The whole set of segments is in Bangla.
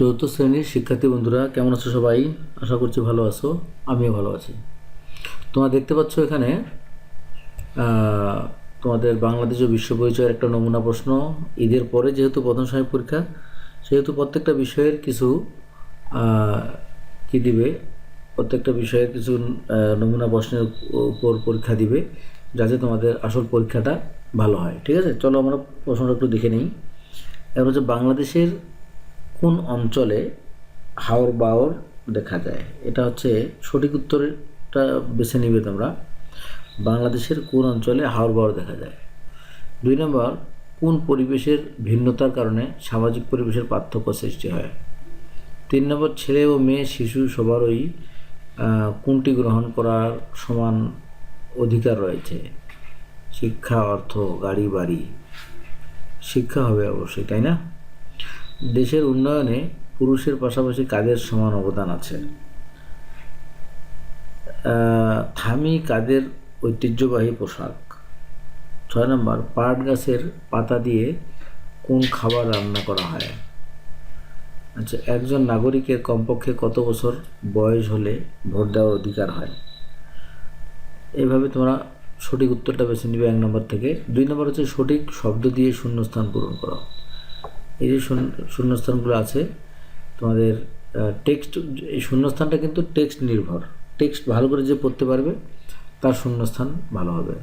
চতুর্থ শ্রেণীর শিক্ষার্থী বন্ধুরা কেমন আছো সবাই? আশা করছি ভালো আছো। আমিও ভালো আছি। তোমরা দেখতে পাচ্ছ এখানে তোমাদের বাংলাদেশ ও বিশ্ব পরিচয়ের একটা নমুনা প্রশ্ন। ঈদের পরে যেহেতু প্রথম সাময়িক পরীক্ষা, সেহেতু প্রত্যেকটা বিষয়ের কিছু কি দিবে, প্রত্যেকটা বিষয়ের কিছু নমুনা প্রশ্নের উপর পরীক্ষা দিবে, যাতে তোমাদের আসল পরীক্ষাটা ভালো হয়। ঠিক আছে, চলো আমরা প্রশ্নটা একটু দেখে নিই। এবার হচ্ছে বাংলাদেশের কোন অঞ্চলে হাওর বাওর দেখা যায়? এটা হচ্ছে সঠিক উত্তরটা বেছে নিবে তোমরা। বাংলাদেশের কোন অঞ্চলে হাওর বাওর দেখা যায়? 2 নম্বর, কোন পরিবেশের ভিন্নতার কারণে সামাজিক পরিবেশের পার্থক্য সৃষ্টি হয়? 3 নম্বর, ছেলে ও মেয়ে শিশু সবারই কোনটি গ্রহণ করার সমান অধিকার রয়েছে? শিক্ষা, অর্থ, গাড়ি, বাড়ি? শিক্ষা হবে অবশ্যই, তাই না? দেশের উন্নয়নে পুরুষের পাশাপাশি কাদের সমান অবদান আছে? থামি কাদের ঐতিহ্যবাহী পোশাক? 6 নম্বর, পাট গাছের পাতা দিয়ে কোন খাবার রান্না করা হয়? আচ্ছা, একজন নাগরিকের কমপক্ষে কত বছর বয়স হলে ভোট দেওয়ার অধিকার হয়? এইভাবে তোমরা সঠিক উত্তরটা বেছে নিবে 1 নম্বর থেকে। 2 নম্বর হচ্ছে সঠিক শব্দ দিয়ে শূন্যস্থান পূরণ করা। এই যে শূন্যস্থানগুলো আছে তোমাদের টেক্সট, এই শূন্যস্থানটা কিন্তু টেক্সট নির্ভর। টেক্সট ভালো করে যে পড়তে পারবে তার শূন্যস্থান ভালো হবে।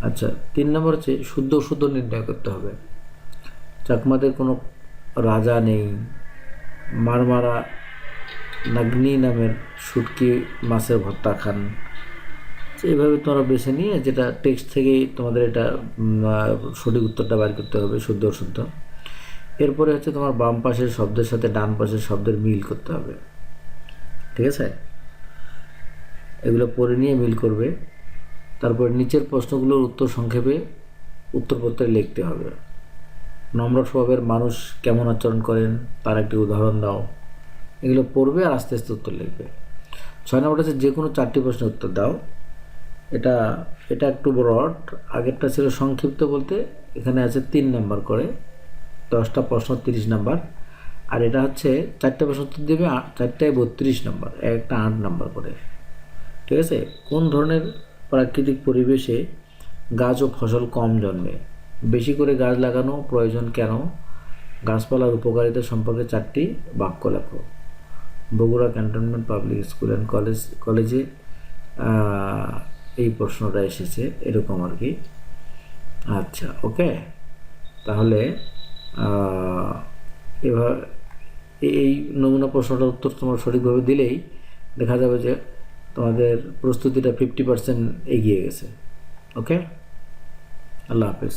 আচ্ছা, 3 নম্বর হচ্ছে শুদ্ধ অশুদ্ধ নির্ণয় করতে হবে। চাকমাদের কোনো রাজা নেই, মারমারা নাগনি নামের শুটকি মাছের ভর্তা খান। এইভাবে তোমরা বেছে নিয়ে যেটা টেক্সট থেকেই তোমাদের এটা সঠিক উত্তরটা বার করতে হবে, শুদ্ধ অশুদ্ধ। এরপরে হচ্ছে তোমার বাম পাশের শব্দের সাথে ডান পাশের শব্দের মিল করতে হবে। ঠিক আছে, এগুলো পড়ে নিয়ে মিল করবে। তারপর নিচের প্রশ্নগুলোর উত্তর সংক্ষেপে উত্তরপত্রে লিখতে হবে। নম্র স্বভাবের মানুষ কেমন আচরণ করেন তার একটি উদাহরণ দাও। এগুলো পড়বে আর আস্তে আস্তে উত্তর লিখবে। 6 নম্বর হচ্ছে যে কোনো 4টি প্রশ্নের উত্তর দাও। এটা এটা একটু ব্রড, আগেরটা ছিল সংক্ষিপ্ত বলতে এখানে আছে 3 নম্বর করে, 10টা প্রশ্ন 30 নম্বর। আর এটা হচ্ছে 4টে প্রশ্ন উত্তর দেবে, 4টায় 32 নম্বর, একটা 8 নম্বর করে। ঠিক আছে, কোন ধরনের প্রাকৃতিক পরিবেশে গাছ ও ফসল কম জন্মে? বেশি করে গাছ লাগানো প্রয়োজন কেন? গাছপালার উপকারিতা সম্পর্কে 4টি বাক্য লেখো। Bogura cantonment public school and কলেজে এই প্রশ্নটা এসেছে, এরকম আর কি। আচ্ছা, ওকে, তাহলে এভাবে এই নমুনা প্রশ্নটার উত্তর তোমরা সঠিকভাবে দিলেই দেখা যাবে যে তোমাদের প্রস্তুতিটা 50% এগিয়ে গেছে। ওকে, আল্লাহ হাফেজ।